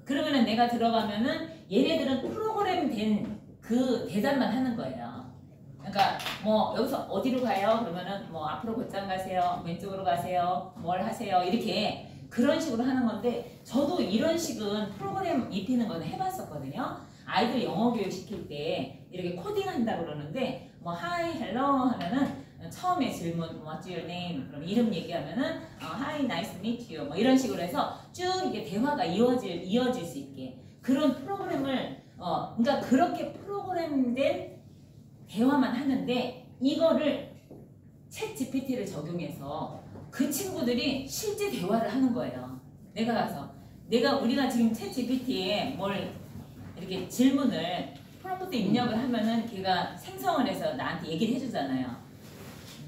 그러면은 내가 들어가면은 얘네들은 프로그램 된 그 대답만 하는 거예요. 그러니까 뭐 여기서 어디로 가요? 그러면은 뭐 앞으로 곧장 가세요. 왼쪽으로 가세요. 뭘 하세요? 이렇게 그런 식으로 하는 건데 저도 이런 식은 프로그램 입히는 거는 해봤었거든요. 아이들 영어 교육 시킬 때 이렇게 코딩 한다고 그러는데 뭐 hi, hello 하면은 처음에 질문 what's your name? 그럼 이름 얘기하면은 hi, nice to meet you 뭐 이런 식으로 해서 쭉 이게 대화가 이어질 수 있게 그런 프로그램을 그러니까 그렇게 프로그램된 대화만 하는데 이거를 챗 GPT를 적용해서 그 친구들이 실제 대화를 하는 거예요. 내가 가서 우리가 지금 챗 GPT에 뭘 이렇게 질문을 프롬프트 입력을 하면은 걔가 생성을 해서 나한테 얘기를 해주잖아요.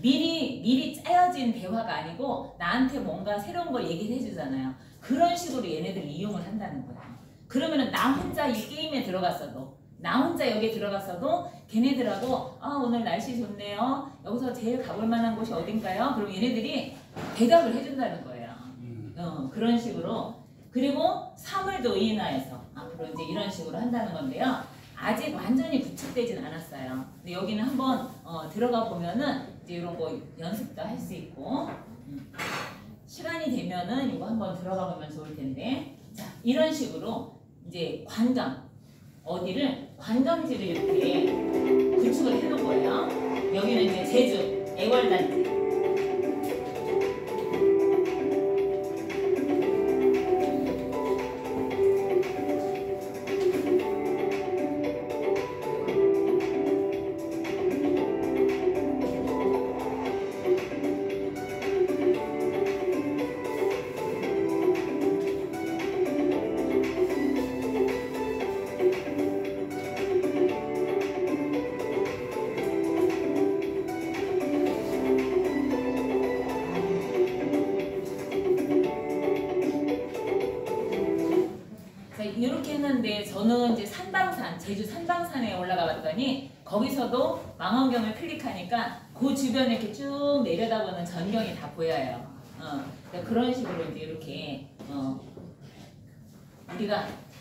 미리 짜여진 대화가 아니고 나한테 뭔가 새로운 걸 얘기를 해주잖아요. 그런 식으로 얘네들 이용을 한다는 거예요. 그러면은 나 혼자 이 게임에 들어갔어도 나 혼자 여기에 들어갔어도 걔네들하고 오늘 날씨 좋네요. 여기서 제일 가볼 만한 곳이 어딘가요? 그럼 얘네들이 대답을 해준다는 거예요. 그런 식으로 그리고 사물도 의인화해서 앞으로 이제 이런 식으로 한다는 건데요. 아직 완전히 구축되진 않았어요. 근데 여기는 한번 들어가 보면은 이제 이런 거 연습도 할 수 있고 시간이 되면은 이거 한번 들어가 보면 좋을 텐데 자 이런 식으로 이제 어디를 관광지를 이렇게 구축을 해놓은 거예요. 여기는 이제 제주 애월단지. 이렇게 했는데 저는 이제 제주 산방산에 올라가 봤더니 거기서도 망원경을 클릭하니까 그 주변에 이렇게 쭉 내려다보는 전경이 다 보여요. 그런 식으로 이제 이렇게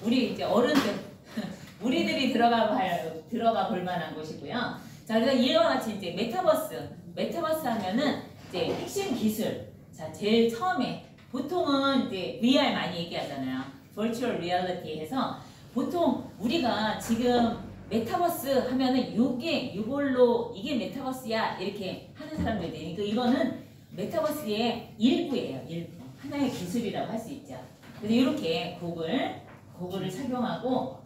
우리 이제 어른들 우리들이 들어가 볼 만한 곳이고요. 자, 그래서 이와 같이 이제 메타버스 하면은 이제 핵심 기술. 자, 제일 처음에 보통은 이제 VR 많이 얘기하잖아요. Virtual Reality 해서 보통 우리가 지금 메타버스 하면은 이게 메타버스야 이렇게 하는 사람들이 되니까 이거는 메타버스의 일부예요. 일부. 하나의 기술이라고 할 수 있죠. 그래서 이렇게 고글을 착용하고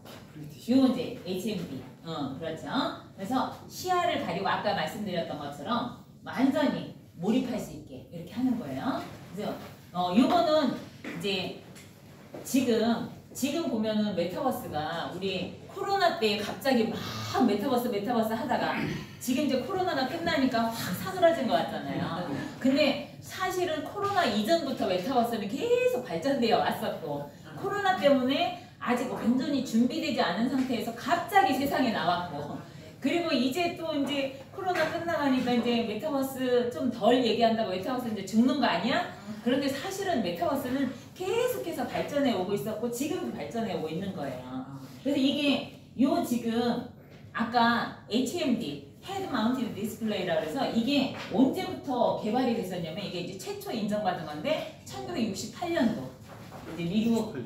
이건 이제 HMD. 그렇죠. 그래서 시야를 가리고 아까 말씀드렸던 것처럼 완전히 몰입할 수 있게 이렇게 하는 거예요. 그래서 요거는 이제 지금 보면은 메타버스가 우리 코로나 때 갑자기 막 메타버스 하다가 지금 이제 코로나가 끝나니까 확 사그라진 것 같잖아요. 근데 사실은 코로나 이전부터 메타버스는 계속 발전되어 왔었고 코로나 때문에 아직 완전히 준비되지 않은 상태에서 갑자기 세상에 나왔고 그리고 이제 또 이제 코로나 끝나가니까 이제 메타버스 좀 덜 얘기한다고 메타버스 이제 죽는 거 아니야? 그런데 사실은 메타버스는 계속해서 발전해 오고 있었고 지금도 발전해 오고 있는 거예요. 그래서 이게 지금 아까 HMD Head Mounted Display라고 해서 이게 언제부터 개발이 됐었냐면 이게 이제 최초 인정받은 건데 1968년도 이제 미국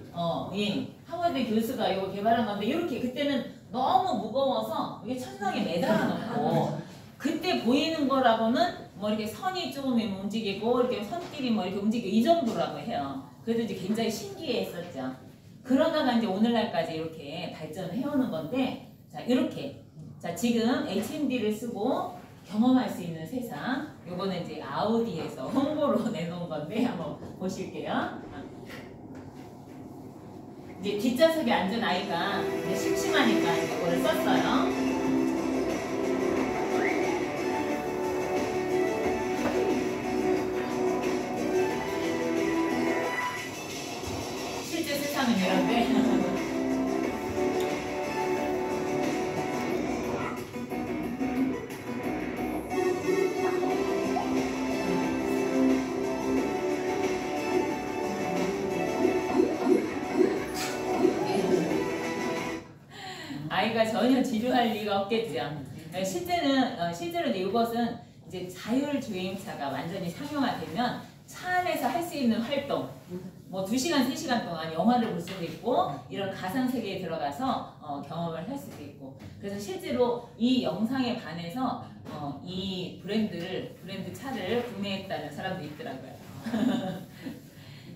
하버드 교수가 이거 개발한 건데 이렇게 그때는 너무 무거워서 이게 천장에 매달아 놓고 그때 보이는 거라고는 뭐 이렇게 선이 조금 움직이고 이렇게 선끼리 뭐 이렇게 움직이고 이 정도라고 해요. 그래도 이제 굉장히 신기했었죠. 그러다가 이제 오늘날까지 이렇게 발전을 해오는 건데 자 이렇게 자 지금 HMD를 쓰고 경험할 수 있는 세상 요거는 이제 아우디에서 홍보로 내놓은 건데 한번 보실게요. 이제 뒷좌석에 앉은 아이가 이제 심심하니까 이거를 썼어요. 실제 세상은 이런데. 아이가 전혀 지루할 리가 없겠죠. 실제로 이제 이것은 이제 자율주행차가 완전히 상용화되면 차 안에서 할 수 있는 활동, 뭐 2시간, 3시간 동안 영화를 볼 수도 있고 이런 가상세계에 들어가서 경험을 할 수도 있고, 그래서 실제로 이 영상에 반해서 이 브랜드 차를 구매했다는 사람도 있더라고요.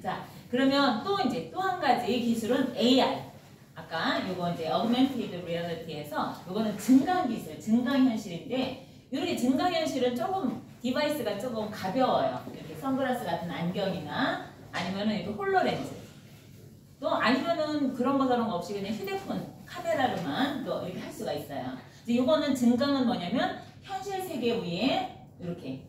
자, 그러면 또 한 가지 기술은 AR. 아까 요거 이제 Augmented Reality에서 요거는 증강기술, 증강현실인데, 이렇게 증강현실은 조금 디바이스가 조금 가벼워요. 이렇게 선글라스 같은 안경이나 아니면은 이렇게 홀로렌즈, 또 아니면은 그런 거 저런 거 없이 그냥 휴대폰 카메라로만 또 이렇게 할 수가 있어요. 이제 요거는 증강은 뭐냐면 현실 세계 위에 이렇게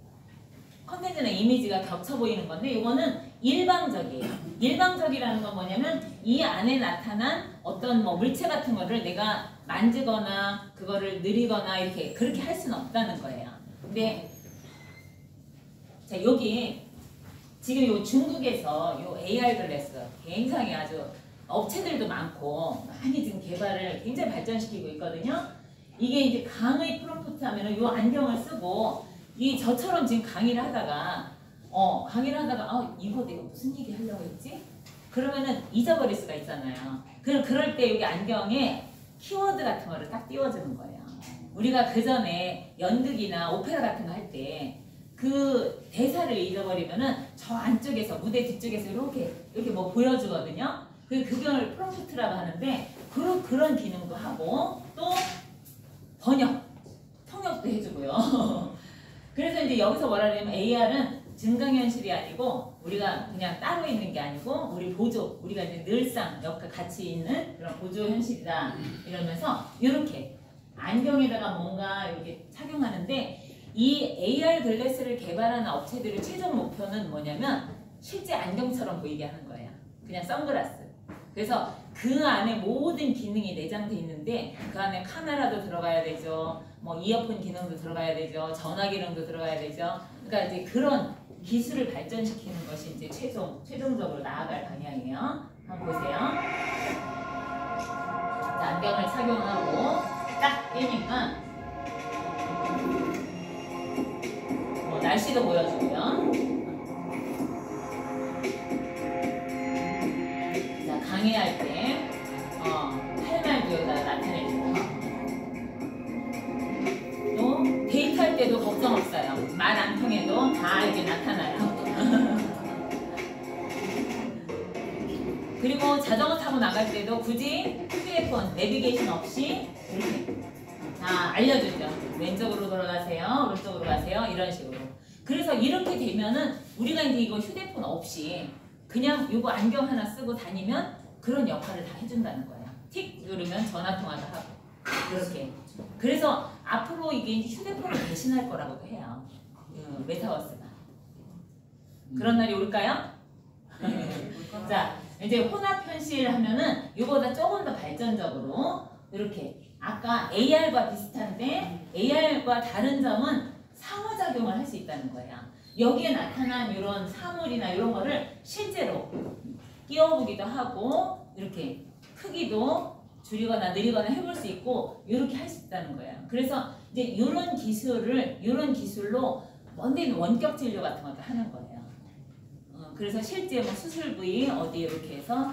컨텐츠나 이미지가 겹쳐 보이는 건데, 이거는 일방적이에요. 일방적이라는 건 뭐냐면 이 안에 나타난 어떤 뭐 물체 같은 거를 내가 만지거나 그거를 느리거나 이렇게 그렇게 할 수는 없다는 거예요. 근데 자, 여기 지금 요 중국에서 요 AR 글래스 굉장히 아주 업체들도 많고 많이 지금 개발을 굉장히 발전시키고 있거든요. 이게 이제 강의 프롬프트 하면은 요 안경을 쓰고 저처럼 지금 강의를 하다가 이거 내가 무슨 얘기 하려고 했지? 그러면은 잊어버릴 수가 있잖아요. 그럴 때 여기 안경에 키워드 같은 거를 딱 띄워주는 거예요. 우리가 그 전에 연극이나 오페라 같은 거 할 때 그 대사를 잊어버리면은 저 안쪽에서 무대 뒤쪽에서 이렇게 뭐 보여주거든요. 그걸 프롬프트라고 하는데 그런 기능도 하고 또 통역도 해주고요. 그래서 이제 여기서 뭐라 그러냐면 AR은 증강현실이 아니고 우리가 그냥 따로 있는 게 아니고 우리가 이제 늘상 같이 있는 그런 보조 현실이다 이러면서 이렇게 안경에다가 뭔가 이렇게 착용하는데, 이 AR 글래스를 개발하는 업체들의 최종 목표는 뭐냐면 실제 안경처럼 보이게 하는 거예요. 그냥 선글라스. 그래서 그 안에 모든 기능이 내장돼 있는데 그 안에 카메라도 들어가야 되죠. 뭐 이어폰 기능도 들어가야 되죠. 전화 기능도 들어가야 되죠. 그러니까 이제 그런 기술을 발전시키는 것이 이제 최종적으로 나아갈 방향이에요. 한번 보세요. 자, 안경을 착용하고 딱 끼니까 날씨도 보여주고요. 자, 강의할 때 할 말도 여기다 나타내주고, 또 데이트할 때도 걱정 없어요. 말 안 통해도 다 이게 나타나요. 그리고 자전거 타고 나갈 때도 굳이 휴대폰 내비게이션 없이 이렇게 다 알려주죠. 왼쪽으로 돌아가세요, 오른쪽으로 가세요, 이런 식으로. 그래서 이렇게 되면은 우리가 이제 이거 휴대폰 없이 그냥 이거 안경 하나 쓰고 다니면 그런 역할을 다 해준다는 거예요. 틱 누르면 전화 통화도 하고 이렇게. 그래서 앞으로 이게 이제 휴대폰을 대신할 거라고도 해요. 메타버스가. 그런 날이 올까요? 자, 이제 혼합 현실 하면은 이거보다 조금 더 발전적으로 이렇게 아까 AR과 비슷한데 AR과 다른 점은 상호작용을 할 수 있다는 거예요. 여기에 나타난 이런 사물이나 이런 거를 실제로 띄워보기도 하고 이렇게 크기도 줄이거나 느리거나 해볼 수 있고 이렇게 할 수 있다는 거예요. 그래서 이제 이런 기술로 먼데는 원격 진료 같은 것도 하는 거예요. 그래서 실제 뭐 수술 부위 어디 이렇게 해서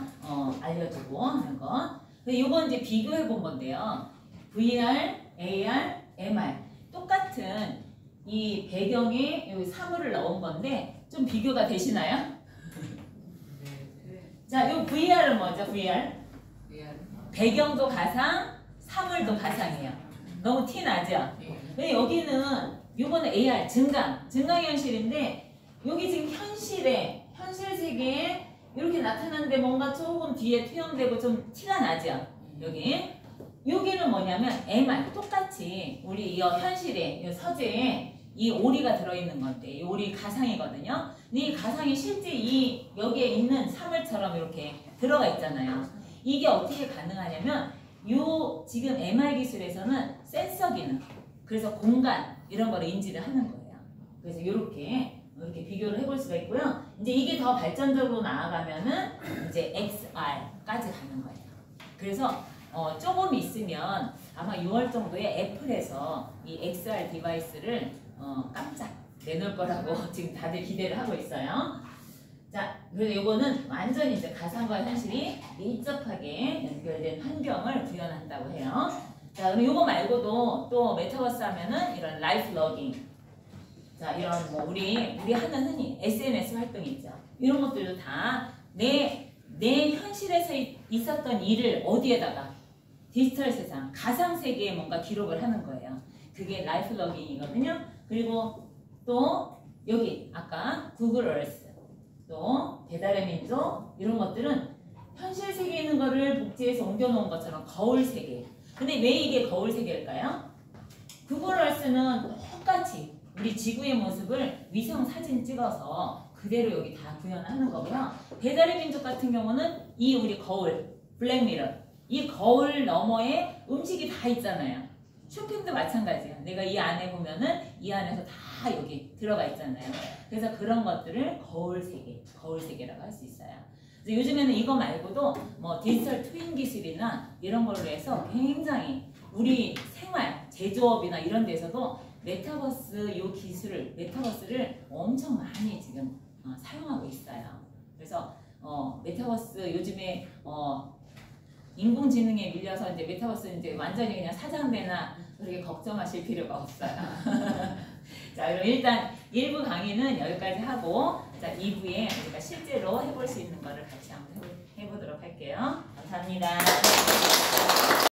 알려주고 하는 거. 이건 이제 비교해 본 건데요. VR, AR, MR 똑같은 이 배경에 여기 사물을 넣은 건데 좀 비교가 되시나요? 자, 이 VR은 뭐죠? VR? 배경도 가상, 사물도 가상이에요. 너무 티 나죠? 근데 여기는 요거는 AR, 증강현실인데 여기 지금 현실 세계에 이렇게 나타나는데 뭔가 조금 뒤에 투영되고 좀 티가 나죠? 여기는 뭐냐면 MR, 똑같이 우리 이 현실에, 이 서재에 이 오리가 들어있는 건데 이 오리 가상이거든요. 근데 이 가상이 실제 이 여기에 있는 사물처럼 이렇게 들어가 있잖아요. 이게 어떻게 가능하냐면 요 지금 MR 기술에서는 센서 기능, 그래서 공간 이런 거를 인지를 하는 거예요. 그래서 이렇게 비교를 해볼 수가 있고요. 이제 이게 더 발전적으로 나아가면은 이제 XR까지 가는 거예요. 그래서 조금 있으면 아마 6월 정도에 애플에서 이 XR 디바이스를 깜짝 내놓을 거라고 지금 다들 기대를 하고 있어요. 자, 그래서 이거는 완전히 이제 가상과 현실이 밀접하게 연결된 환경을 구현한다고 해요. 자, 그럼 이거 말고도 또 메타버스 하면은 이런 라이프 러깅, 자, 이런 뭐 우리 하는 흔히 SNS 활동 있죠. 이런 것들도 다 내 현실에서 있었던 일을 어디에다가 디지털 세상, 가상 세계에 뭔가 기록을 하는 거예요. 그게 라이프 러깅이거든요. 그리고 또 여기 아까 구글 얼스, 또 배달의 민족 이런 것들은 현실 세계에 있는 거를 복제해서 옮겨놓은 것처럼 거울 세계. 근데 왜 이게 거울 세계일까요? 구글 얼스는 똑같이 우리 지구의 모습을 위성 사진 찍어서 그대로 여기 다 구현하는 거고요. 배달의 민족 같은 경우는 이 우리 거울, 블랙미러, 이 거울 너머에 음식이 다 있잖아요. 쇼핑도 마찬가지예요. 내가 이 안에 보면은 이 안에서 다 여기 들어가 있잖아요. 그래서 그런 것들을 거울 세계라고 할 수 있어요. 그래서 요즘에는 이거 말고도 뭐 디지털 트윈 기술이나 이런 걸로 해서 굉장히 우리 생활, 제조업이나 이런 데서도 메타버스 요 기술을, 메타버스를 엄청 많이 지금 사용하고 있어요. 그래서 메타버스 요즘에 인공지능에 밀려서 이제 메타버스 이제 완전히 그냥 사장되나 그렇게 걱정하실 필요가 없어요. 자, 그럼 일단 1부 강의는 여기까지 하고, 자, 2부에 우리가 실제로 해볼 수 있는 거를 같이 한번 해보도록 할게요. 감사합니다.